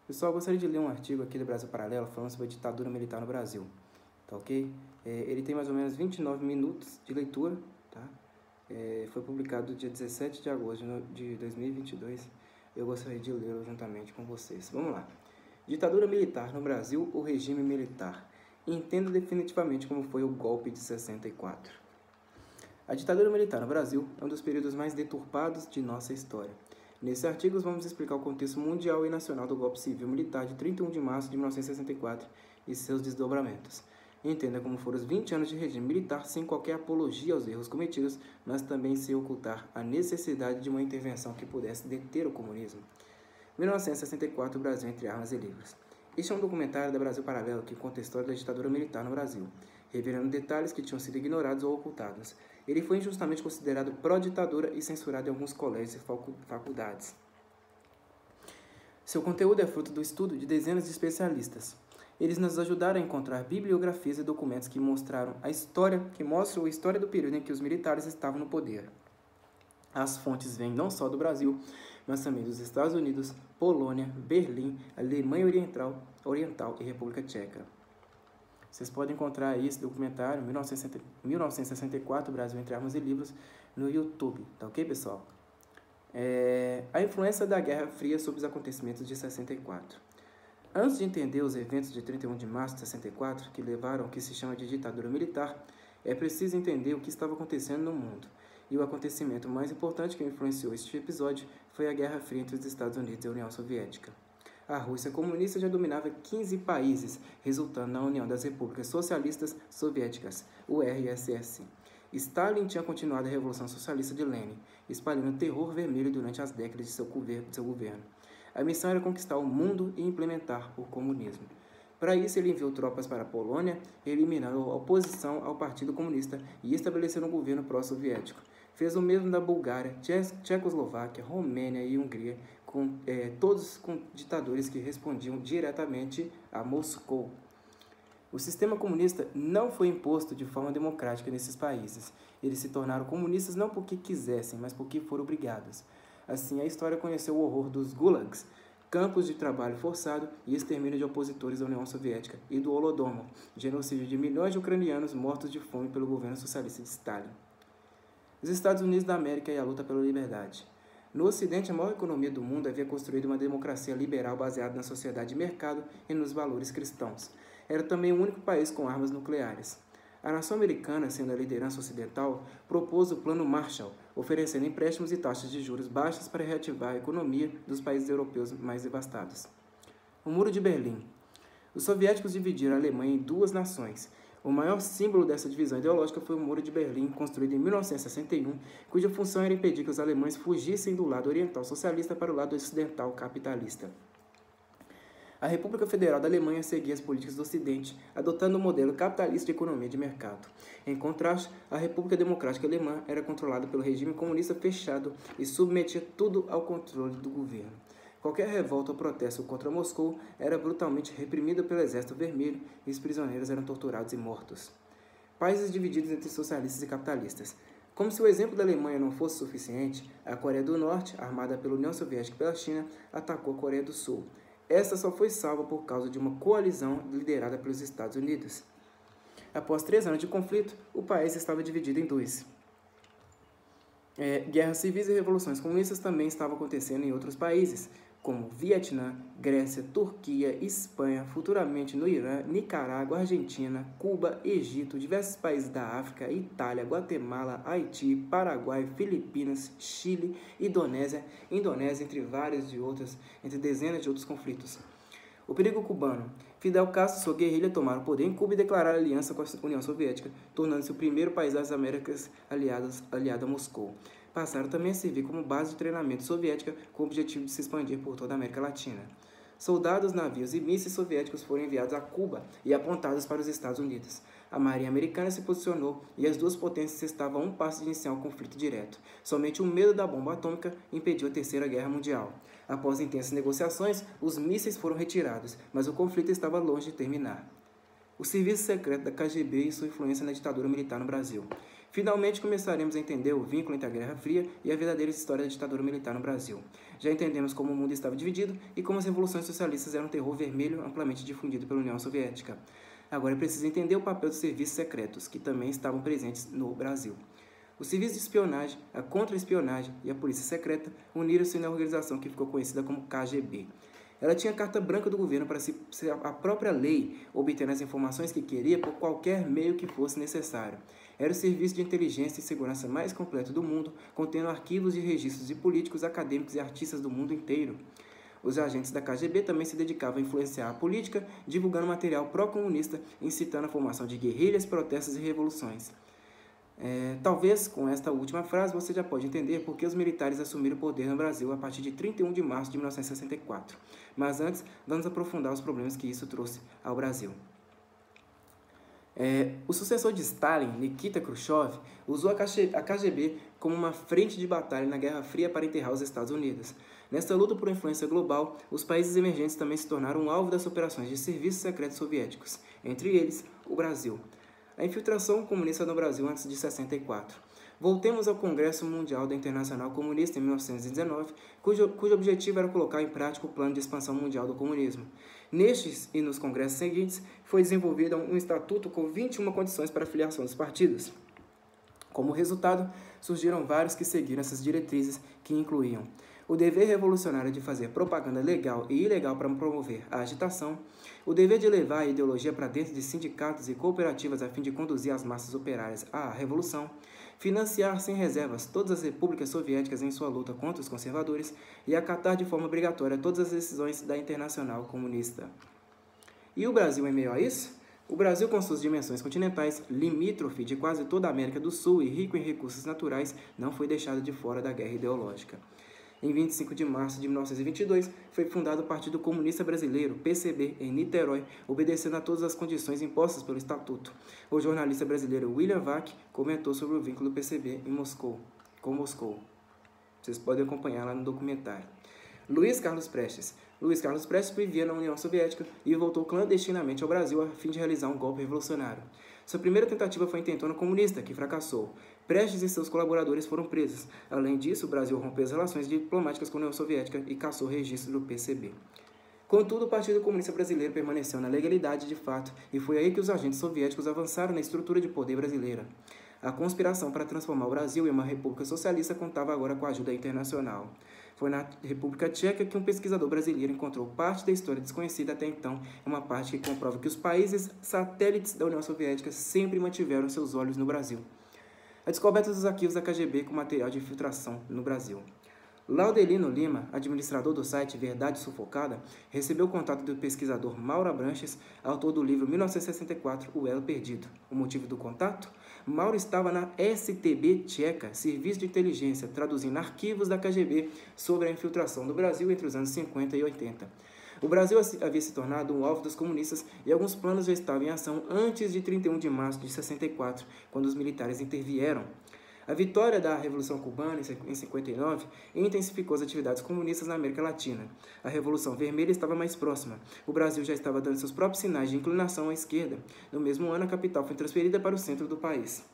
Pessoal, eu gostaria de ler um artigo aqui do Brasil Paralelo falando sobre a ditadura militar no Brasil, tá ok? Ele tem mais ou menos 29 minutos de leitura, tá? Foi publicado dia 17 de agosto de 2022. Eu gostaria de lê-lo juntamente com vocês. Vamos lá. Ditadura militar no Brasil ou regime militar? Entenda definitivamente como foi o golpe de 64. A ditadura militar no Brasil é um dos períodos mais deturpados de nossa história. Nesse artigo, vamos explicar o contexto mundial e nacional do golpe civil-militar de 31 de março de 1964 e seus desdobramentos. Entenda como foram os 20 anos de regime militar sem qualquer apologia aos erros cometidos, mas também sem ocultar a necessidade de uma intervenção que pudesse deter o comunismo. 1964, Brasil entre armas e livros. Este é um documentário da Brasil Paralelo que conta a história da ditadura militar no Brasil, revelando detalhes que tinham sido ignorados ou ocultados. Ele foi injustamente considerado pró-ditadura e censurado em alguns colégios e faculdades. Seu conteúdo é fruto do estudo de dezenas de especialistas. Eles nos ajudaram a encontrar bibliografias e documentos que mostram a história do período em que os militares estavam no poder. As fontes vêm não só do Brasil, mas também dos Estados Unidos, Polônia, Berlim, Alemanha Oriental e República Tcheca. Vocês podem encontrar aí esse documentário, 1964, Brasil entre armas e livros, no YouTube, tá ok, pessoal? A influência da Guerra Fria sobre os acontecimentos de 64. Antes de entender os eventos de 31 de março de 64, que levaram ao que se chama de ditadura militar, é preciso entender o que estava acontecendo no mundo. E o acontecimento mais importante que influenciou este episódio foi a Guerra Fria entre os Estados Unidos e a União Soviética. A Rússia comunista já dominava 15 países, resultando na União das Repúblicas Socialistas Soviéticas, URSS. Stalin tinha continuado a Revolução Socialista de Lenin, espalhando terror vermelho durante as décadas de seu governo. A missão era conquistar o mundo e implementar o comunismo. Para isso, ele enviou tropas para a Polônia, eliminando a oposição ao Partido Comunista e estabelecendo um governo pró-soviético. Fez o mesmo da Bulgária, Tchecoslováquia, Romênia e Hungria, todos com ditadores que respondiam diretamente a Moscou. O sistema comunista não foi imposto de forma democrática nesses países. Eles se tornaram comunistas não porque quisessem, mas porque foram obrigados. Assim, a história conheceu o horror dos gulags, campos de trabalho forçado e extermínio de opositores da União Soviética, e do Holodomor, genocídio de milhões de ucranianos mortos de fome pelo governo socialista de Stalin. Os Estados Unidos da América e a luta pela liberdade. No Ocidente, a maior economia do mundo havia construído uma democracia liberal baseada na sociedade de mercado e nos valores cristãos. Era também o único país com armas nucleares. A nação americana, sendo a liderança ocidental, propôs o Plano Marshall, oferecendo empréstimos e taxas de juros baixas para reativar a economia dos países europeus mais devastados. O Muro de Berlim. Os soviéticos dividiram a Alemanha em duas nações. O maior símbolo dessa divisão ideológica foi o Muro de Berlim, construído em 1961, cuja função era impedir que os alemães fugissem do lado oriental socialista para o lado ocidental capitalista. A República Federal da Alemanha seguia as políticas do Ocidente, adotando um modelo capitalista de economia de mercado. Em contraste, a República Democrática Alemã era controlada pelo regime comunista fechado e submetia tudo ao controle do governo. Qualquer revolta ou protesto contra Moscou era brutalmente reprimida pelo Exército Vermelho e os prisioneiros eram torturados e mortos. Países divididos entre socialistas e capitalistas. Como se o exemplo da Alemanha não fosse suficiente, a Coreia do Norte, armada pela União Soviética e pela China, atacou a Coreia do Sul. Esta só foi salva por causa de uma coalizão liderada pelos Estados Unidos. Após 3 anos de conflito, o país estava dividido em dois. Guerras civis e revoluções comunistas também estavam acontecendo em outros países, como Vietnã, Grécia, Turquia, Espanha, futuramente no Irã, Nicarágua, Argentina, Cuba, Egito, diversos países da África, Itália, Guatemala, Haiti, Paraguai, Filipinas, Chile, Indonésia, entre dezenas de outros conflitos. O perigo cubano. Fidel Castro e sua guerrilha tomaram o poder em Cuba e declararam aliança com a União Soviética, tornando-se o primeiro país das Américas aliado a Moscou. Passaram também a servir como base de treinamento soviética com o objetivo de se expandir por toda a América Latina. Soldados, navios e mísseis soviéticos foram enviados a Cuba e apontados para os Estados Unidos. A Marinha Americana se posicionou e as duas potências estavam a um passo de iniciar um conflito direto. Somente o medo da bomba atômica impediu a Terceira Guerra Mundial. Após intensas negociações, os mísseis foram retirados, mas o conflito estava longe de terminar. O serviço secreto da KGB e sua influência na ditadura militar no Brasil. Finalmente começaremos a entender o vínculo entre a Guerra Fria e a verdadeira história da ditadura militar no Brasil. Já entendemos como o mundo estava dividido e como as revoluções socialistas eram um terror vermelho amplamente difundido pela União Soviética. Agora é preciso entender o papel dos serviços secretos, que também estavam presentes no Brasil. Os serviços de espionagem, a contra-espionagem e a polícia secreta uniram-se na organização que ficou conhecida como KGB. Ela tinha carta branca do governo para ser a própria lei, obtendo as informações que queria por qualquer meio que fosse necessário. Era o serviço de inteligência e segurança mais completo do mundo, contendo arquivos e registros de políticos, acadêmicos e artistas do mundo inteiro. Os agentes da KGB também se dedicavam a influenciar a política, divulgando material pró-comunista, incitando a formação de guerrilhas, protestos e revoluções. Talvez, com esta última frase, você já pode entender por que os militares assumiram o poder no Brasil a partir de 31 de março de 1964. Mas antes, vamos aprofundar os problemas que isso trouxe ao Brasil. O sucessor de Stalin, Nikita Khrushchev, usou a KGB como uma frente de batalha na Guerra Fria para enterrar os Estados Unidos. Nesta luta por influência global, os países emergentes também se tornaram um alvo das operações de serviços secretos soviéticos, entre eles o Brasil. A infiltração comunista no Brasil antes de 64. Voltemos ao Congresso Mundial da Internacional Comunista em 1919, cujo objetivo era colocar em prática o plano de expansão mundial do comunismo. Nestes e nos congressos seguintes, foi desenvolvido um estatuto com 21 condições para a filiação dos partidos. Como resultado, surgiram vários que seguiram essas diretrizes, que incluíam o dever revolucionário de fazer propaganda legal e ilegal para promover a agitação, o dever de levar a ideologia para dentro de sindicatos e cooperativas a fim de conduzir as massas operárias à revolução, financiar sem reservas todas as repúblicas soviéticas em sua luta contra os conservadores e acatar de forma obrigatória todas as decisões da Internacional Comunista. E o Brasil em meio a isso? O Brasil, com suas dimensões continentais, limítrofe de quase toda a América do Sul e rico em recursos naturais, não foi deixado de fora da guerra ideológica. Em 25 de março de 1922, foi fundado o Partido Comunista Brasileiro, PCB, em Niterói, obedecendo a todas as condições impostas pelo Estatuto. O jornalista brasileiro William Vac comentou sobre o vínculo do PCB com Moscou. Vocês podem acompanhar lá no documentário. Luiz Carlos Prestes. Luiz Carlos Prestes vivia na União Soviética e voltou clandestinamente ao Brasil a fim de realizar um golpe revolucionário. Sua primeira tentativa foi a intentona comunista, que fracassou. Prestes e seus colaboradores foram presos. Além disso, o Brasil rompeu as relações diplomáticas com a União Soviética e cassou o registro do PCB. Contudo, o Partido Comunista Brasileiro permaneceu na legalidade de fato e foi aí que os agentes soviéticos avançaram na estrutura de poder brasileira. A conspiração para transformar o Brasil em uma república socialista contava agora com a ajuda internacional. Foi na República Tcheca que um pesquisador brasileiro encontrou parte da história desconhecida até então, uma parte que comprova que os países satélites da União Soviética sempre mantiveram seus olhos no Brasil. A descoberta dos arquivos da KGB com material de infiltração no Brasil. Laudelino Lima, administrador do site Verdade Sufocada, recebeu o contato do pesquisador Mauro Abranches, autor do livro 1964, O Elo Perdido. O motivo do contato? Mauro estava na STB tcheca, Serviço de Inteligência, traduzindo arquivos da KGB sobre a infiltração do Brasil entre os anos 50 e 80. O Brasil havia se tornado um alvo dos comunistas e alguns planos já estavam em ação antes de 31 de março de 64, quando os militares intervieram. A vitória da Revolução Cubana, em 59, intensificou as atividades comunistas na América Latina. A Revolução Vermelha estava mais próxima. O Brasil já estava dando seus próprios sinais de inclinação à esquerda. No mesmo ano, a capital foi transferida para o centro do país.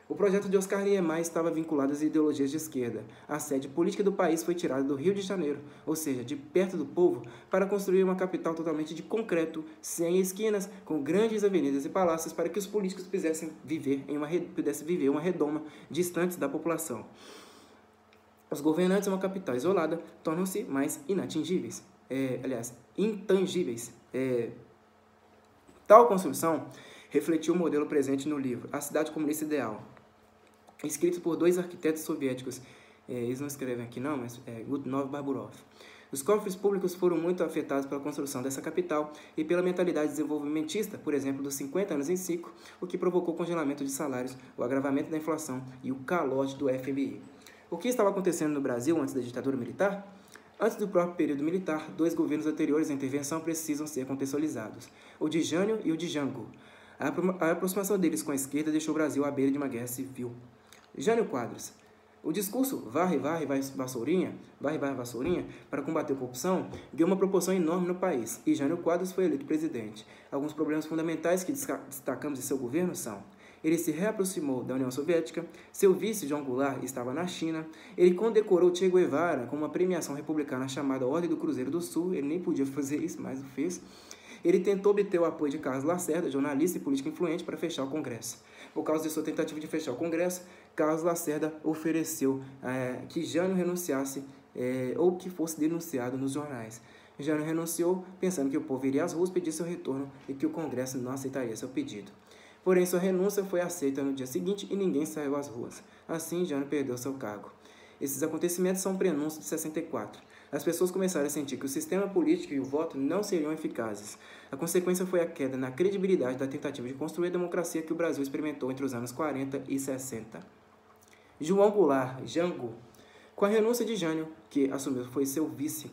O projeto de Oscar Niemeyer estava vinculado às ideologias de esquerda. A sede política do país foi tirada do Rio de Janeiro, ou seja, de perto do povo, para construir uma capital totalmente de concreto, sem esquinas, com grandes avenidas e palácios para que os políticos pudessem viver uma redoma, distantes da população. Os governantes de uma capital isolada tornam-se mais intangíveis. Tal construção refletiu o modelo presente no livro A Cidade Comunista Ideal, escrito por dois arquitetos soviéticos, eles não escrevem aqui não, mas Godunov e Barburov. Os cofres públicos foram muito afetados pela construção dessa capital e pela mentalidade desenvolvimentista, por exemplo, dos 50 anos em 5, o que provocou o congelamento de salários, o agravamento da inflação e o calote do FMI. O que estava acontecendo no Brasil antes da ditadura militar? Antes do próprio período militar, dois governos anteriores à intervenção precisam ser contextualizados, o de Jânio e o de Jango. A aproximação deles com a esquerda deixou o Brasil à beira de uma guerra civil. Jânio Quadros. O discurso varre, vassourinha, para combater a corrupção, deu uma proporção enorme no país, e Jânio Quadros foi eleito presidente. Alguns problemas fundamentais que destacamos em seu governo são: ele se reaproximou da União Soviética, seu vice, João Goulart, estava na China, ele condecorou Che Guevara com uma premiação republicana chamada Ordem do Cruzeiro do Sul, ele nem podia fazer isso, mas o fez. Ele tentou obter o apoio de Carlos Lacerda, jornalista e político influente, para fechar o Congresso. Por causa de sua tentativa de fechar o Congresso, Carlos Lacerda ofereceu que Jânio renunciasse ou que fosse denunciado nos jornais. Jânio renunciou, pensando que o povo iria às ruas pedir seu retorno e que o Congresso não aceitaria seu pedido. Porém, sua renúncia foi aceita no dia seguinte e ninguém saiu às ruas. Assim, Jânio perdeu seu cargo. Esses acontecimentos são um prenúncio de 64. As pessoas começaram a sentir que o sistema político e o voto não seriam eficazes. A consequência foi a queda na credibilidade da tentativa de construir a democracia que o Brasil experimentou entre os anos 40 e 60. João Goulart, Jango. Com a renúncia de Jânio, quem assumiu foi seu vice,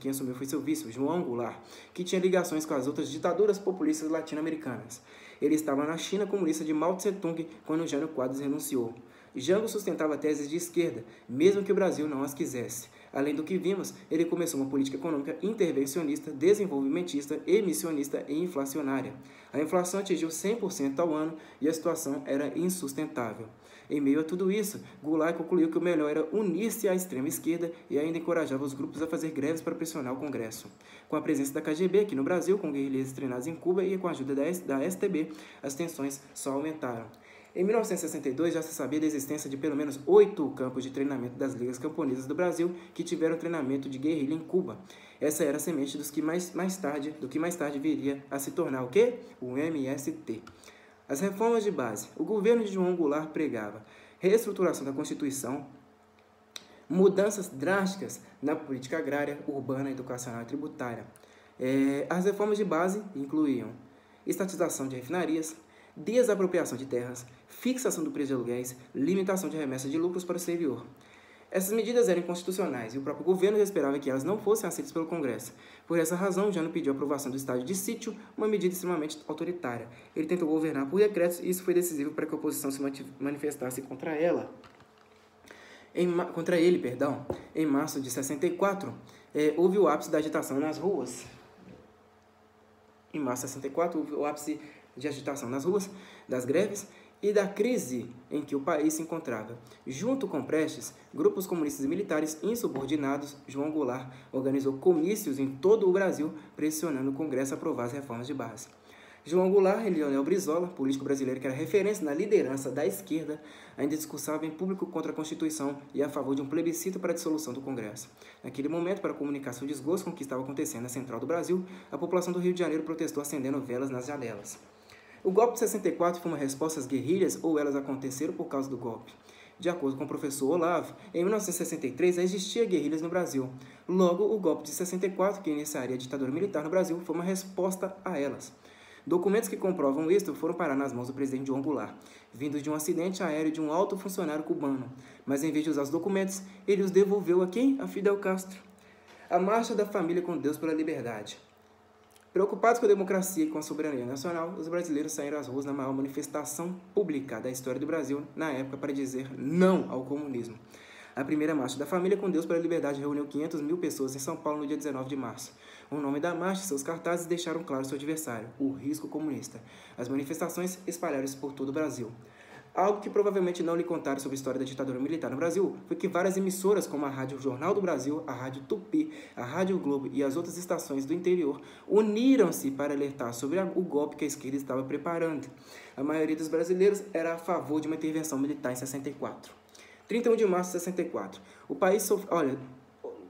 João Goulart, que tinha ligações com as outras ditaduras populistas latino-americanas. Ele estava na China comunista de Mao Tse-tung quando Jânio Quadros renunciou. Jango sustentava teses de esquerda, mesmo que o Brasil não as quisesse. Além do que vimos, ele começou uma política econômica intervencionista, desenvolvimentista, emissionista e inflacionária. A inflação atingiu 100% ao ano e a situação era insustentável. Em meio a tudo isso, Goulart concluiu que o melhor era unir-se à extrema esquerda e ainda encorajava os grupos a fazer greves para pressionar o Congresso. Com a presença da KGB aqui no Brasil, com guerrilheiros treinados em Cuba e com a ajuda da STB, as tensões só aumentaram. Em 1962, já se sabia da existência de pelo menos 8 campos de treinamento das ligas camponesas do Brasil que tiveram treinamento de guerrilha em Cuba. Essa era a semente do que mais tarde viria a se tornar o quê? O MST. As reformas de base. O governo de João Goulart pregava reestruturação da Constituição, mudanças drásticas na política agrária, urbana, educacional e tributária. As reformas de base incluíam estatização de refinarias, desapropriação de terras, fixação do preço de aluguéis, limitação de remessa de lucros para o exterior. Essas medidas eram inconstitucionais e o próprio governo já esperava que elas não fossem aceitas pelo Congresso. Por essa razão, Jânio pediu a aprovação do estado de sítio, uma medida extremamente autoritária. Ele tentou governar por decretos e isso foi decisivo para que a oposição se manifestasse contra ele. Em março de 64, houve o ápice da agitação nas ruas. Em março de 64, houve o ápice de agitação nas ruas, das greves e da crise em que o país se encontrava. Junto com Prestes, grupos comunistas e militares insubordinados, João Goulart organizou comícios em todo o Brasil, pressionando o Congresso a aprovar as reformas de base. João Goulart e Leonel Brizola, político brasileiro que era referência na liderança da esquerda, ainda discursava em público contra a Constituição e a favor de um plebiscito para a dissolução do Congresso. Naquele momento, para comunicar seu desgosto com o que estava acontecendo na central do Brasil, a população do Rio de Janeiro protestou acendendo velas nas janelas. O golpe de 64 foi uma resposta às guerrilhas ou elas aconteceram por causa do golpe? De acordo com o professor Olavo, em 1963 já existia guerrilhas no Brasil. Logo, o golpe de 64, que iniciaria a ditadura militar no Brasil, foi uma resposta a elas. Documentos que comprovam isto foram parar nas mãos do presidente João Goulart, vindos de um acidente aéreo de um alto funcionário cubano. Mas em vez de usar os documentos, ele os devolveu a quem? A Fidel Castro. A Marcha da Família com Deus pela Liberdade. Preocupados com a democracia e com a soberania nacional, os brasileiros saíram às ruas na maior manifestação pública da história do Brasil na época para dizer não ao comunismo. A primeira Marcha da Família com Deus pela Liberdade reuniu 500 mil pessoas em São Paulo no dia 19 de março. O nome da marcha e seus cartazes deixaram claro seu adversário, o risco comunista. As manifestações espalharam-se por todo o Brasil. Algo que provavelmente não lhe contaram sobre a história da ditadura militar no Brasil foi que várias emissoras, como a Rádio Jornal do Brasil, a Rádio Tupi, a Rádio Globo e as outras estações do interior, uniram-se para alertar sobre o golpe que a esquerda estava preparando. A maioria dos brasileiros era a favor de uma intervenção militar em 64. 31 de março de 64. O país sofreu... Olha,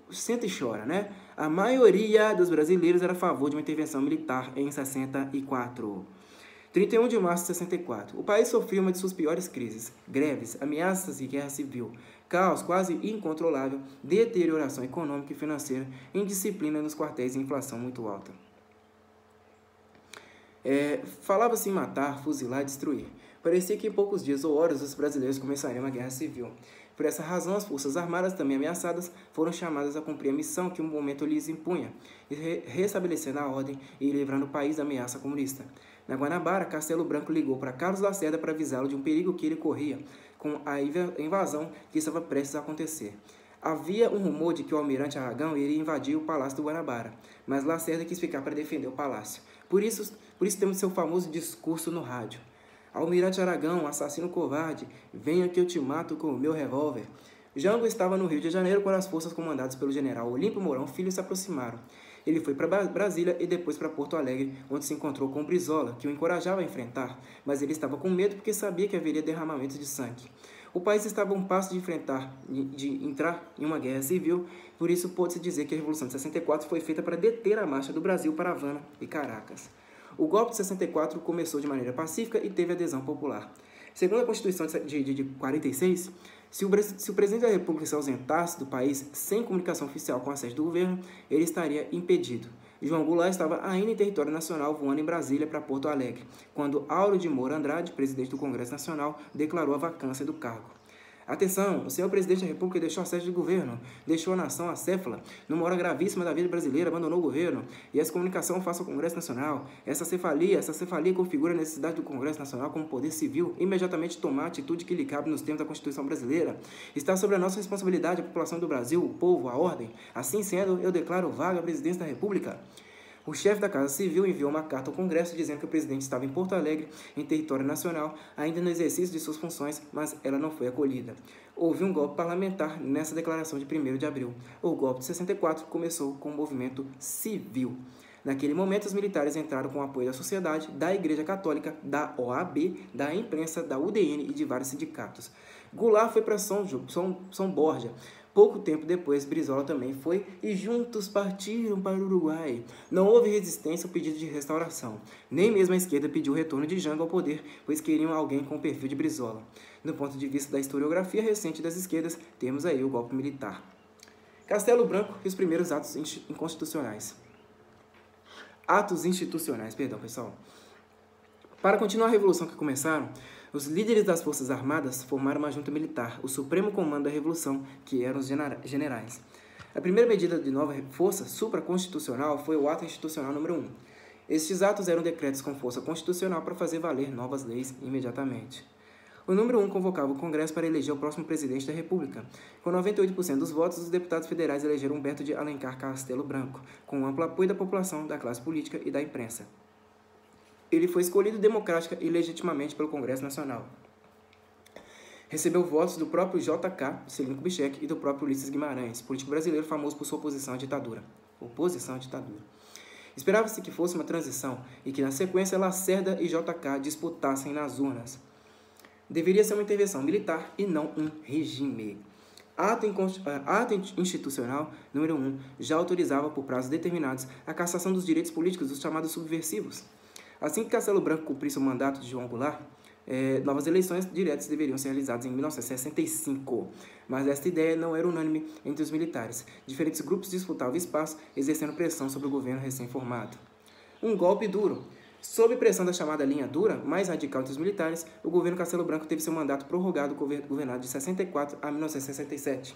senta e chora, né? A maioria dos brasileiros era a favor de uma intervenção militar em 64. 31 de março de 64. O país sofreu uma de suas piores crises. Greves, ameaças e guerra civil. Caos quase incontrolável, deterioração econômica e financeira, indisciplina nos quartéis e inflação muito alta. Falava-se em matar, fuzilar e destruir. Parecia que em poucos dias ou horas os brasileiros começariam uma guerra civil. Por essa razão, as forças armadas, também ameaçadas, foram chamadas a cumprir a missão que o momento lhes impunha, restabelecendo a ordem e livrando o país da ameaça comunista. Na Guanabara, Castelo Branco ligou para Carlos Lacerda para avisá-lo de um perigo que ele corria com a invasão que estava prestes a acontecer. Havia um rumor de que o almirante Aragão iria invadir o Palácio do Guanabara, mas Lacerda quis ficar para defender o palácio. Por isso temos seu famoso discurso no rádio. Almirante Aragão, assassino covarde, venha que eu te mato com o meu revólver. Jango estava no Rio de Janeiro quando as forças comandadas pelo general Olímpio Mourão Filho se aproximaram. Ele foi para Brasília e depois para Porto Alegre, onde se encontrou com Brizola, que o encorajava a enfrentar, mas ele estava com medo porque sabia que haveria derramamento de sangue. O país estava a um passo de entrar em uma guerra civil, por isso pode-se dizer que a Revolução de 64 foi feita para deter a marcha do Brasil para Havana e Caracas. O golpe de 64 começou de maneira pacífica e teve adesão popular. Segundo a Constituição de 46, se o presidente da República se ausentasse do país sem comunicação oficial com a sede do governo, ele estaria impedido. João Goulart estava ainda em território nacional, voando em Brasília para Porto Alegre, quando Áureo de Moura Andrade, presidente do Congresso Nacional, declarou a vacância do cargo. Atenção, o senhor presidente da República deixou a sede do governo, deixou a nação acéfala, numa hora gravíssima da vida brasileira, abandonou o governo, e essa comunicação faça ao Congresso Nacional. Essa cefalia configura a necessidade do Congresso Nacional como poder civil, imediatamente tomar a atitude que lhe cabe nos termos da Constituição brasileira. Está sobre a nossa responsabilidade a população do Brasil, o povo, a ordem. Assim sendo, eu declaro vaga a presidência da República. O chefe da Casa Civil enviou uma carta ao Congresso dizendo que o presidente estava em Porto Alegre, em território nacional, ainda no exercício de suas funções, mas ela não foi acolhida. Houve um golpe parlamentar nessa declaração de 1º de abril. O golpe de 64 começou com um movimento civil. Naquele momento, os militares entraram com o apoio da sociedade, da Igreja Católica, da OAB, da imprensa, da UDN e de vários sindicatos. Goulart foi para São Borja. Pouco tempo depois, Brizola também foi e juntos partiram para o Uruguai. Não houve resistência ao pedido de restauração. Nem mesmo a esquerda pediu o retorno de Jango ao poder, pois queriam alguém com o perfil de Brizola. Do ponto de vista da historiografia recente das esquerdas, temos aí o golpe militar. Castelo Branco e os primeiros atos institucionais. Para continuar a revolução que começaram, os líderes das Forças Armadas formaram uma junta militar, o Supremo Comando da Revolução, que eram os generais. A primeira medida de nova força supraconstitucional foi o Ato Institucional número 1. Estes atos eram decretos com força constitucional para fazer valer novas leis imediatamente. O número 1 convocava o Congresso para eleger o próximo presidente da República. Com 98% dos votos, os deputados federais elegeram Humberto de Alencar Castelo Branco, com amplo apoio da população, da classe política e da imprensa. Ele foi escolhido democrática e legitimamente pelo Congresso Nacional. Recebeu votos do próprio J.K. Celino Kubitschek e do próprio Ulisses Guimarães, político brasileiro famoso por sua oposição à ditadura. Esperava-se que fosse uma transição e que, na sequência, Lacerda e J.K. disputassem nas urnas. Deveria ser uma intervenção militar e não um regime. Ato Institucional número 1 já autorizava, por prazos determinados, a cassação dos direitos políticos dos chamados subversivos. Assim que Castelo Branco cumprisse o mandato de João Goulart, novas eleições diretas deveriam ser realizadas em 1965, mas esta ideia não era unânime entre os militares. Diferentes grupos disputavam espaço, exercendo pressão sobre o governo recém-formado. Um golpe duro. Sob pressão da chamada linha dura, mais radical entre os militares, o governo Castelo Branco teve seu mandato prorrogado, governado de 64 a 1967.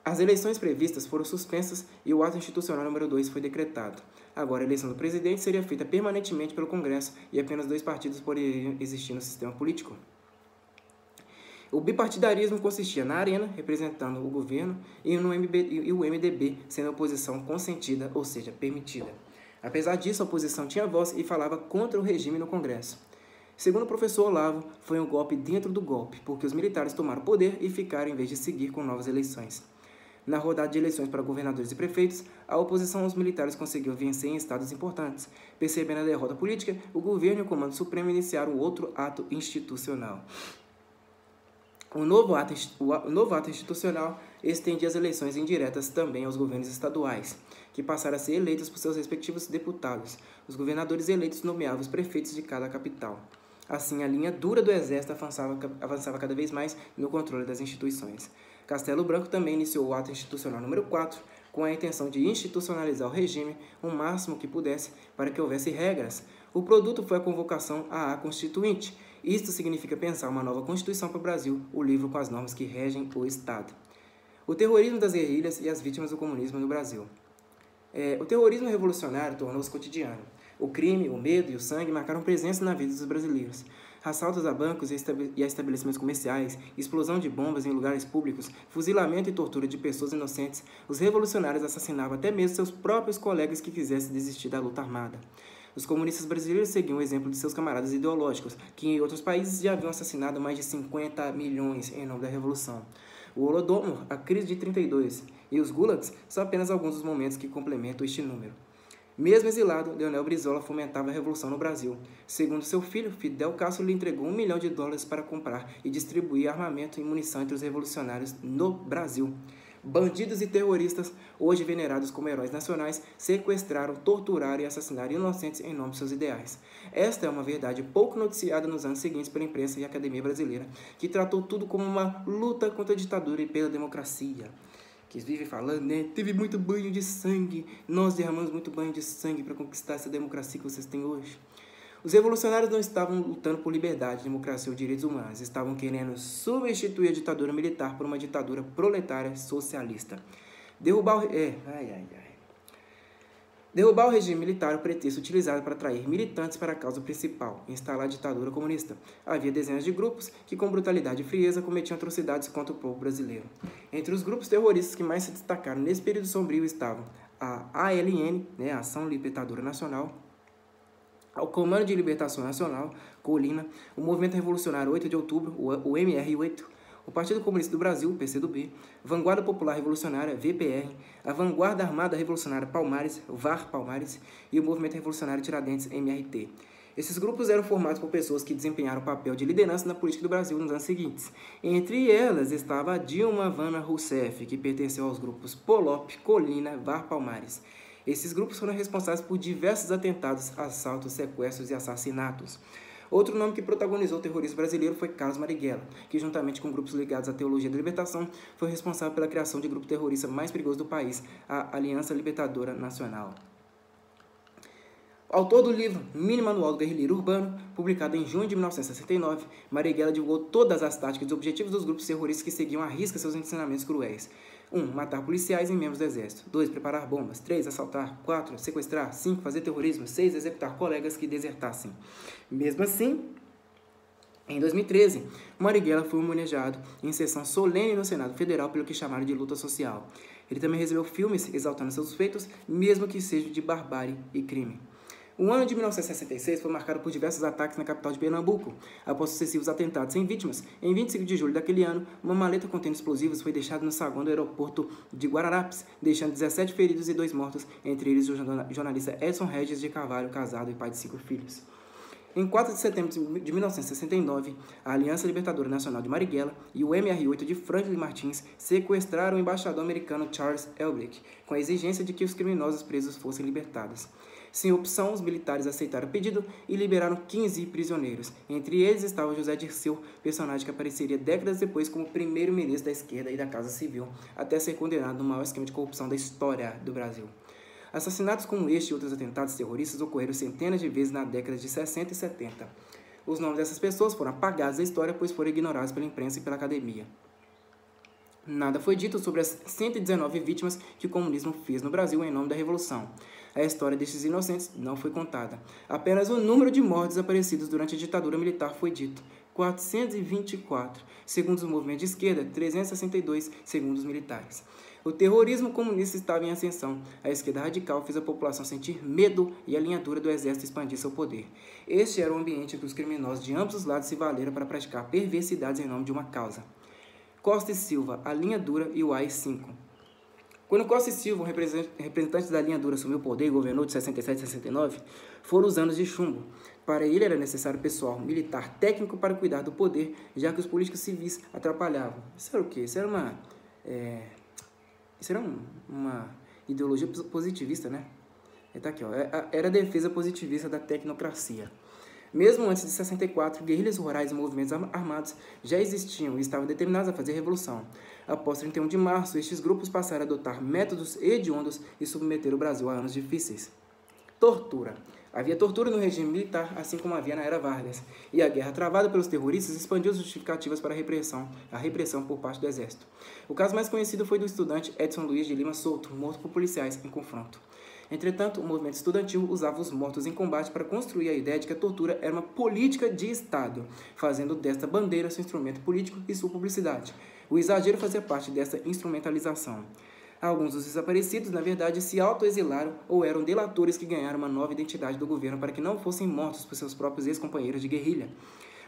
As eleições previstas foram suspensas e o ato institucional número 2 foi decretado. Agora, a eleição do presidente seria feita permanentemente pelo Congresso e apenas 2 partidos poderiam existir no sistema político. O bipartidarismo consistia na Arena, representando o governo, e o MDB, sendo a oposição consentida, ou seja, permitida. Apesar disso, a oposição tinha voz e falava contra o regime no Congresso. Segundo o professor Olavo, foi um golpe dentro do golpe, porque os militares tomaram o poder e ficaram em vez de seguir com novas eleições. Na rodada de eleições para governadores e prefeitos, a oposição aos militares conseguiu vencer em estados importantes. Percebendo a derrota política, o governo e o Comando Supremo iniciaram outro ato institucional. O novo ato institucional estendia as eleições indiretas também aos governos estaduais, que passaram a ser eleitos por seus respectivos deputados. Os governadores eleitos nomeavam os prefeitos de cada capital. Assim, a linha dura do exército avançava cada vez mais no controle das instituições. Castelo Branco também iniciou o ato institucional número 4, com a intenção de institucionalizar o regime o máximo que pudesse para que houvesse regras. O produto foi a convocação à Constituinte. Isto significa pensar uma nova Constituição para o Brasil, o livro com as normas que regem o Estado. O terrorismo das guerrilhas e as vítimas do comunismo no Brasil. O terrorismo revolucionário tornou-se cotidiano. O crime, o medo e o sangue marcaram presença na vida dos brasileiros. Assaltos a bancos e a estabelecimentos comerciais, explosão de bombas em lugares públicos, fuzilamento e tortura de pessoas inocentes, os revolucionários assassinavam até mesmo seus próprios colegas que quisessem desistir da luta armada. Os comunistas brasileiros seguiam o exemplo de seus camaradas ideológicos, que em outros países já haviam assassinado mais de 50 milhões em nome da Revolução. O Holodomor, a crise de 32 e os gulags são apenas alguns dos momentos que complementam este número. Mesmo exilado, Leonel Brizola fomentava a revolução no Brasil. Segundo seu filho, Fidel Castro lhe entregou $1 milhão para comprar e distribuir armamento e munição entre os revolucionários no Brasil. Bandidos e terroristas, hoje venerados como heróis nacionais, sequestraram, torturaram e assassinaram inocentes em nome de seus ideais. Esta é uma verdade pouco noticiada nos anos seguintes pela imprensa e academia brasileira, que tratou tudo como uma luta contra a ditadura e pela democracia. Que vive falando, né? Teve muito banho de sangue, nós derramamos muito banho de sangue para conquistar essa democracia que vocês têm hoje. Os revolucionários não estavam lutando por liberdade, democracia ou direitos humanos, estavam querendo substituir a ditadura militar por uma ditadura proletária socialista. Derrubar o regime militar, o pretexto utilizado para atrair militantes para a causa principal, instalar a ditadura comunista. Havia dezenas de grupos que, com brutalidade e frieza, cometiam atrocidades contra o povo brasileiro. Entre os grupos terroristas que mais se destacaram nesse período sombrio estavam a ALN, a Ação Libertadora Nacional, o Comando de Libertação Nacional, Colina, o Movimento Revolucionário 8 de Outubro, o MR8, o Partido Comunista do Brasil, PCdoB, Vanguarda Popular Revolucionária, VPR, a Vanguarda Armada Revolucionária Palmares, VAR Palmares, e o Movimento Revolucionário Tiradentes, MRT. Esses grupos eram formados por pessoas que desempenharam o papel de liderança na política do Brasil nos anos seguintes. Entre elas estava a Dilma Havana Rousseff, que pertenceu aos grupos Polop, Colina, VAR Palmares. Esses grupos foram responsáveis por diversos atentados, assaltos, sequestros e assassinatos. Outro nome que protagonizou o terrorismo brasileiro foi Carlos Marighella, que juntamente com grupos ligados à teologia da libertação, foi responsável pela criação de grupo terrorista mais perigoso do país, a Aliança Libertadora Nacional. Autor do livro Mini Manual do Guerrilheiro Urbano, publicado em junho de 1969, Marighella divulgou todas as táticas e objetivos dos grupos terroristas que seguiam à risca seus ensinamentos cruéis. 1. Matar policiais e membros do exército. 2. Preparar bombas. 3. Assaltar. 4. Sequestrar. 5. Fazer terrorismo. 6. Executar colegas que desertassem. Mesmo assim, em 2013, Marighella foi homenageado em sessão solene no Senado Federal pelo que chamaram de luta social. Ele também recebeu filmes exaltando seus feitos, mesmo que sejam de barbárie e crime. O ano de 1966 foi marcado por diversos ataques na capital de Pernambuco. Após sucessivos atentados sem vítimas, em 25 de julho daquele ano, uma maleta contendo explosivos foi deixada no saguão do aeroporto de Guararapes, deixando 17 feridos e 2 mortos, entre eles o jornalista Edson Regis de Carvalho, casado e pai de 5 filhos. Em 4 de setembro de 1969, a Aliança Libertadora Nacional de Marighella e o MR8 de Franklin Martins sequestraram o embaixador americano Charles Elbrick, com a exigência de que os criminosos presos fossem libertados. Sem opção, os militares aceitaram o pedido e liberaram 15 prisioneiros. Entre eles estava José Dirceu, personagem que apareceria décadas depois como primeiro-ministro da esquerda e da Casa Civil, até ser condenado no maior esquema de corrupção da história do Brasil. Assassinatos como este e outros atentados terroristas ocorreram centenas de vezes na década de 60 e 70. Os nomes dessas pessoas foram apagados da história, pois foram ignorados pela imprensa e pela academia. Nada foi dito sobre as 119 vítimas que o comunismo fez no Brasil em nome da Revolução. A história destes inocentes não foi contada. Apenas o número de mortos desaparecidos durante a ditadura militar foi dito: 424, segundo os movimentos de esquerda, 362, segundo os militares. O terrorismo comunista estava em ascensão. A esquerda radical fez a população sentir medo e a linha dura do exército expandir seu poder. Este era o ambiente em que os criminosos de ambos os lados se valeram para praticar perversidades em nome de uma causa. Costa e Silva, a linha dura e o AI-5. Quando Costa e Silva, representantes da linha dura, assumiu o poder e governou de 67 a 69, foram os anos de chumbo. Para ele era necessário pessoal militar técnico para cuidar do poder, já que os políticos civis atrapalhavam. Isso era o quê? Isso era uma ideologia positivista, né? Tá aqui, ó. Era a defesa positivista da tecnocracia. Mesmo antes de 64, guerrilhas rurais e movimentos armados já existiam e estavam determinados a fazer revolução. Após 31 de março, estes grupos passaram a adotar métodos hediondos e submeter o Brasil a anos difíceis. Tortura. Havia tortura no regime militar, assim como havia na era Vargas, e a guerra travada pelos terroristas expandiu as justificativas para a repressão por parte do exército. O caso mais conhecido foi do estudante Edson Luiz de Lima Souto, morto por policiais em confronto. Entretanto, o movimento estudantil usava os mortos em combate para construir a ideia de que a tortura era uma política de Estado, fazendo desta bandeira seu instrumento político e sua publicidade. O exagero fazia parte dessa instrumentalização. Alguns dos desaparecidos, na verdade, se autoexilaram ou eram delatores que ganharam uma nova identidade do governo para que não fossem mortos por seus próprios ex-companheiros de guerrilha.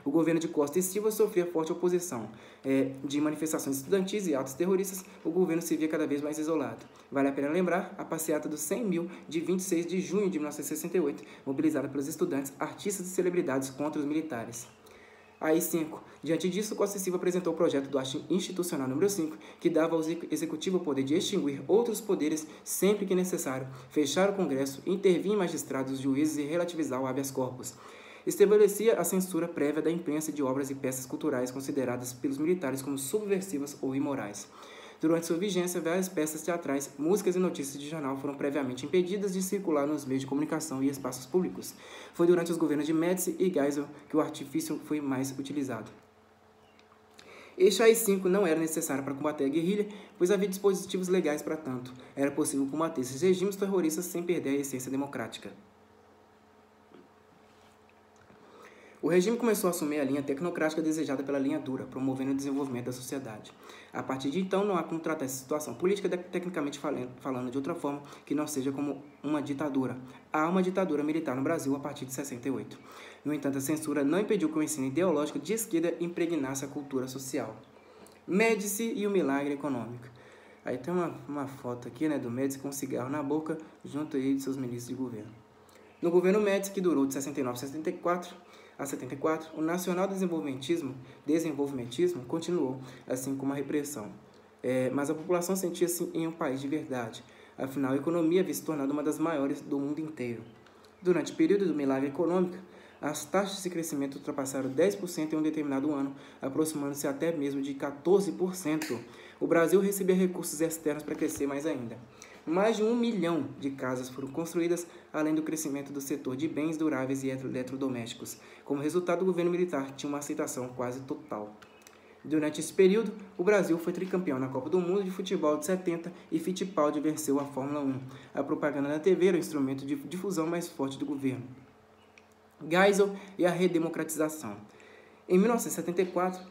O governo de Costa e Silva sofria forte oposição de manifestações estudantis e atos terroristas. O governo se via cada vez mais isolado. Vale a pena lembrar a passeata dos 100 mil de 26 de junho de 1968, mobilizada pelos estudantes, artistas e celebridades contra os militares. AI-5. Diante disso, Costa e Silva apresentou o projeto do Ato Institucional número 5, que dava ao Executivo o poder de extinguir outros poderes sempre que necessário, fechar o Congresso, intervir em magistrados, juízes e relativizar o habeas corpus. Estabelecia a censura prévia da imprensa de obras e peças culturais consideradas pelos militares como subversivas ou imorais. Durante sua vigência, várias peças teatrais, músicas e notícias de jornal foram previamente impedidas de circular nos meios de comunicação e espaços públicos. Foi durante os governos de Médici e Geisel que o artifício foi mais utilizado. Este AI-5 não era necessário para combater a guerrilha, pois havia dispositivos legais para tanto. Era possível combater esses regimes terroristas sem perder a essência democrática. O regime começou a assumir a linha tecnocrática desejada pela linha dura, promovendo o desenvolvimento da sociedade. A partir de então, não há como tratar essa situação política tecnicamente falando de outra forma que não seja como uma ditadura. Há uma ditadura militar no Brasil a partir de 68. No entanto, a censura não impediu que o ensino ideológico de esquerda impregnasse a cultura social. Médici e o milagre econômico. Aí tem uma foto aqui, né, do Médici com um cigarro na boca, junto aí de seus ministros de governo. No governo Médici, que durou de 69 a 74, o nacional desenvolvimentismo continuou, assim como a repressão. Mas a população sentia-se em um país de verdade. Afinal, a economia havia se tornado uma das maiores do mundo inteiro. Durante o período do milagre econômico, as taxas de crescimento ultrapassaram 10% em um determinado ano, aproximando-se até mesmo de 14%. O Brasil recebia recursos externos para crescer mais ainda. Mais de 1 milhão de casas foram construídas, além do crescimento do setor de bens duráveis e eletrodomésticos. Como resultado, o governo militar tinha uma aceitação quase total. Durante esse período, o Brasil foi tricampeão na Copa do Mundo de Futebol de 70 e Fittipaldi venceu a Fórmula 1. A propaganda na TV era o instrumento de difusão mais forte do governo. Geisel e a redemocratização. Em 1974,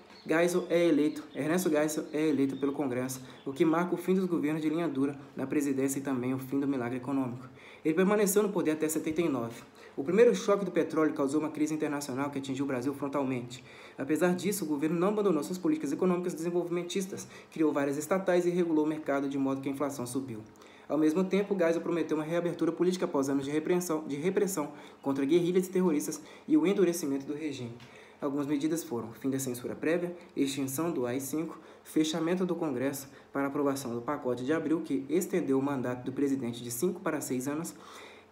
Ernesto Geisel é eleito pelo Congresso, o que marca o fim dos governos de linha dura na presidência e também o fim do milagre econômico. Ele permaneceu no poder até 79. O primeiro choque do petróleo causou uma crise internacional que atingiu o Brasil frontalmente. Apesar disso, o governo não abandonou suas políticas econômicas desenvolvimentistas, criou várias estatais e regulou o mercado de modo que a inflação subiu. Ao mesmo tempo, Geisel prometeu uma reabertura política após anos de repressão contra guerrilhas e terroristas e o endurecimento do regime. Algumas medidas foram fim da censura prévia, extinção do AI-5, fechamento do Congresso para aprovação do pacote de abril, que estendeu o mandato do presidente de 5 para 6 anos,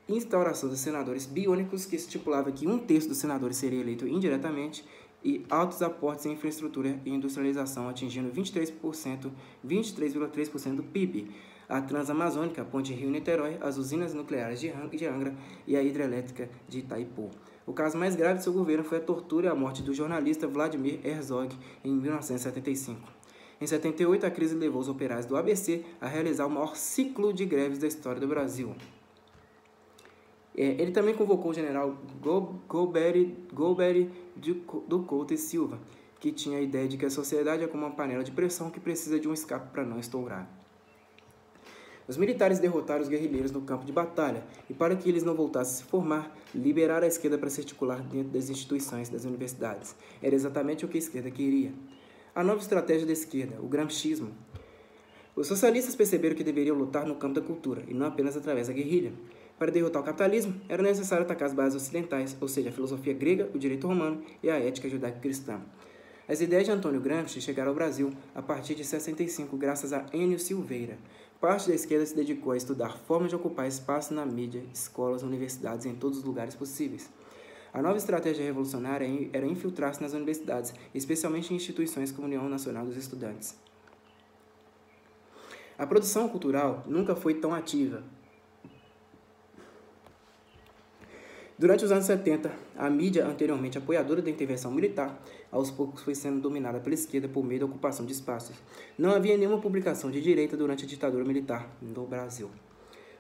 instauração dos senadores biônicos, que estipulava que 1/3 dos senadores seria eleito indiretamente, e altos aportes em infraestrutura e industrialização, atingindo 23,3% do PIB. A Transamazônica, a Ponte Rio-Niterói, as usinas nucleares de Angra e a hidrelétrica de Itaipu. O caso mais grave de seu governo foi a tortura e a morte do jornalista Vladimir Herzog em 1975. Em 78, a crise levou os operários do ABC a realizar o maior ciclo de greves da história do Brasil. Ele também convocou o general Golbery do Couto e Silva, que tinha a ideia de que a sociedade é como uma panela de pressão que precisa de um escape para não estourar. Os militares derrotaram os guerrilheiros no campo de batalha e, para que eles não voltassem a se formar, liberaram a esquerda para se articular dentro das instituições das universidades. Era exatamente o que a esquerda queria. A nova estratégia da esquerda, o gramscismo. Os socialistas perceberam que deveriam lutar no campo da cultura e não apenas através da guerrilha. Para derrotar o capitalismo, era necessário atacar as bases ocidentais, ou seja, a filosofia grega, o direito romano e a ética judaico-cristã. As ideias de Antônio Gramsci chegaram ao Brasil a partir de 65, graças a Enio Silveira. Parte da esquerda se dedicou a estudar formas de ocupar espaço na mídia, escolas, universidades e em todos os lugares possíveis. A nova estratégia revolucionária era infiltrar-se nas universidades, especialmente em instituições como a União Nacional dos Estudantes. A produção cultural nunca foi tão ativa. Durante os anos 70, a mídia, anteriormente apoiadora da intervenção militar, aos poucos foi sendo dominada pela esquerda por meio da ocupação de espaços. Não havia nenhuma publicação de direita durante a ditadura militar no Brasil.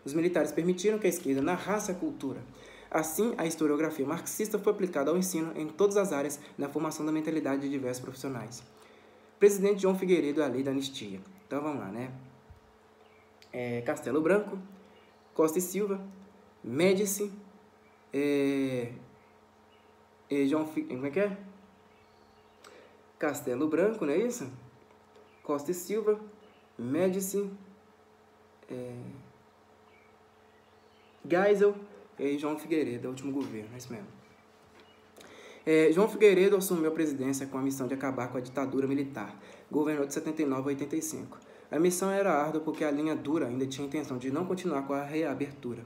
Os militares permitiram que a esquerda narrasse a cultura. Assim, a historiografia marxista foi aplicada ao ensino em todas as áreas na formação da mentalidade de diversos profissionais. Presidente João Figueiredo, a lei da anistia. Então vamos lá, né? Castelo Branco, Costa e Silva, Médici, como é que é? Castelo Branco, não é isso? Costa e Silva, Médici, Geisel e João Figueiredo, o último governo, é isso mesmo. João Figueiredo assumiu a presidência com a missão de acabar com a ditadura militar. Governou de 79 a 85. A missão era árdua porque a linha dura ainda tinha a intenção de não continuar com a reabertura.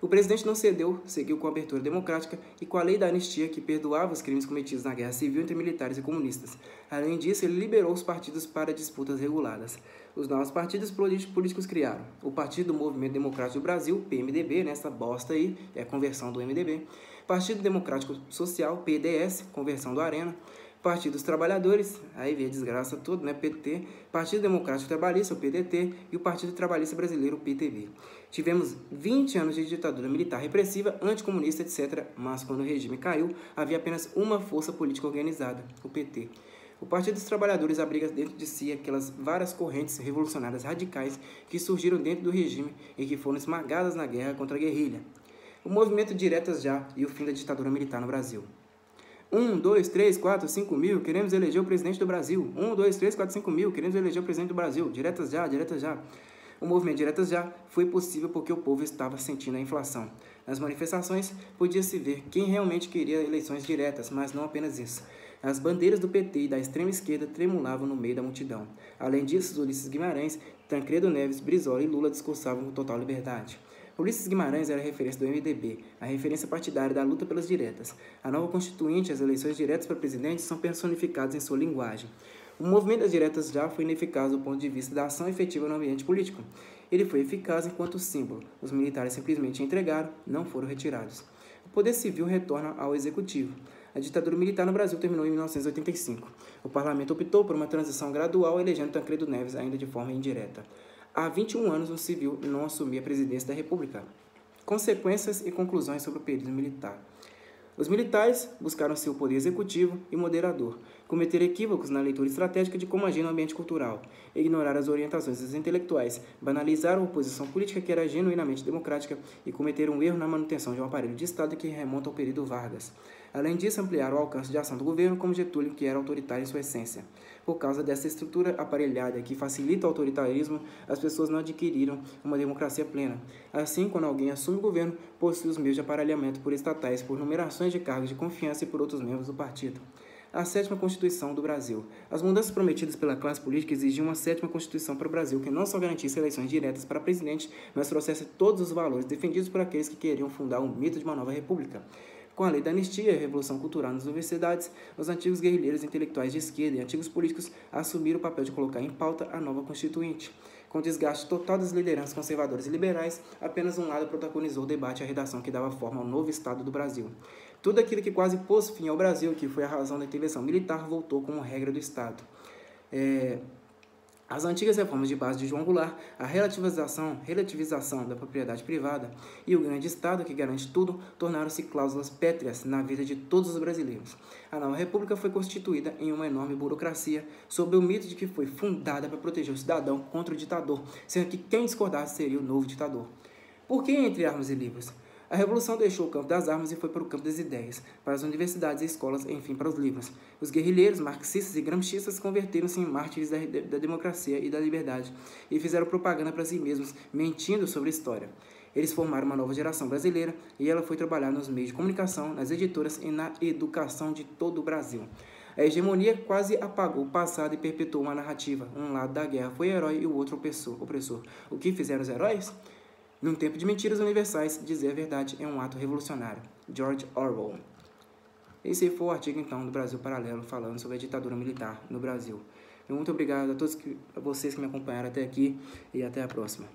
O presidente não cedeu, seguiu com a abertura democrática e com a lei da anistia que perdoava os crimes cometidos na guerra civil entre militares e comunistas. Além disso, ele liberou os partidos para disputas reguladas. Os novos partidos políticos criaram o Partido do Movimento Democrático do Brasil, PMDB, nessa bosta aí, é a conversão do MDB. Partido Democrático Social, PDS, conversão do Arena. Partido dos Trabalhadores, aí vê a desgraça toda, né? PT, Partido Democrático Trabalhista, o PDT, e o Partido Trabalhista Brasileiro, o PTB. Tivemos 20 anos de ditadura militar repressiva, anticomunista, etc., mas quando o regime caiu, havia apenas uma força política organizada, o PT. O Partido dos Trabalhadores abriga dentro de si aquelas várias correntes revolucionárias radicais que surgiram dentro do regime e que foram esmagadas na guerra contra a guerrilha. O movimento Diretas Já e o fim da ditadura militar no Brasil. 1, 2, 3, 4, 5 mil, queremos eleger o presidente do Brasil. 1, 2, 3, 4, 5 mil, queremos eleger o presidente do Brasil. Diretas já, diretas já. O movimento Diretas Já foi possível porque o povo estava sentindo a inflação. Nas manifestações, podia-se ver quem realmente queria eleições diretas, mas não apenas isso. As bandeiras do PT e da extrema esquerda tremulavam no meio da multidão. Além disso, Ulisses Guimarães, Tancredo Neves, Brizola e Lula discursavam com total liberdade. Ulisses Guimarães era a referência do MDB, a referência partidária da luta pelas diretas. A nova Constituinte e as eleições diretas para presidente são personificadas em sua linguagem. O movimento das diretas já foi ineficaz do ponto de vista da ação efetiva no ambiente político. Ele foi eficaz enquanto símbolo. Os militares simplesmente entregaram, não foram retirados. O poder civil retorna ao executivo. A ditadura militar no Brasil terminou em 1985. O parlamento optou por uma transição gradual, elegendo Tancredo Neves ainda de forma indireta. Há 21 anos, o civil não assumia a presidência da República. Consequências e conclusões sobre o período militar. Os militares buscaram seu poder executivo e moderador, cometer equívocos na leitura estratégica de como agir no ambiente cultural, ignorar as orientações dos intelectuais, banalizar a oposição política que era genuinamente democrática e cometer um erro na manutenção de um aparelho de Estado que remonta ao período Vargas. Além disso, ampliaram o alcance de ação do governo como Getúlio, que era autoritário em sua essência. Por causa dessa estrutura aparelhada que facilita o autoritarismo, as pessoas não adquiriram uma democracia plena. Assim, quando alguém assume o governo, possui os meios de aparelhamento por estatais, por numerações de cargos de confiança e por outros membros do partido. A 7ª Constituição do Brasil. As mudanças prometidas pela classe política exigiam uma 7ª Constituição para o Brasil, que não só garantisse eleições diretas para presidente, mas trouxesse todos os valores defendidos por aqueles que queriam fundar um mito de uma nova república. Com a lei da anistia e a revolução cultural nas universidades, os antigos guerrilheiros intelectuais de esquerda e antigos políticos assumiram o papel de colocar em pauta a nova Constituinte. Com o desgaste total das lideranças conservadoras e liberais, apenas um lado protagonizou o debate e a redação que dava forma ao novo Estado do Brasil. Tudo aquilo que quase pôs fim ao Brasil, que foi a razão da intervenção militar, voltou como regra do Estado. As antigas reformas de base de João Goulart, a relativização da propriedade privada e o grande Estado que garante tudo, tornaram-se cláusulas pétreas na vida de todos os brasileiros. A nova república foi constituída em uma enorme burocracia, sob o mito de que foi fundada para proteger o cidadão contra o ditador, sendo que quem discordasse seria o novo ditador. Por que entre armas e livros? A Revolução deixou o campo das armas e foi para o campo das ideias, para as universidades e escolas, enfim, para os livros. Os guerrilheiros, marxistas e gramscistas converteram-se em mártires da democracia e da liberdade e fizeram propaganda para si mesmos, mentindo sobre a história. Eles formaram uma nova geração brasileira e ela foi trabalhar nos meios de comunicação, nas editoras e na educação de todo o Brasil. A hegemonia quase apagou o passado e perpetuou uma narrativa. Um lado da guerra foi herói e o outro opressor. O que fizeram os heróis? Num tempo de mentiras universais, dizer a verdade é um ato revolucionário. George Orwell. Esse foi o artigo, então, do Brasil Paralelo, falando sobre a ditadura militar no Brasil. Muito obrigado a todos vocês que me acompanharam até aqui e até a próxima.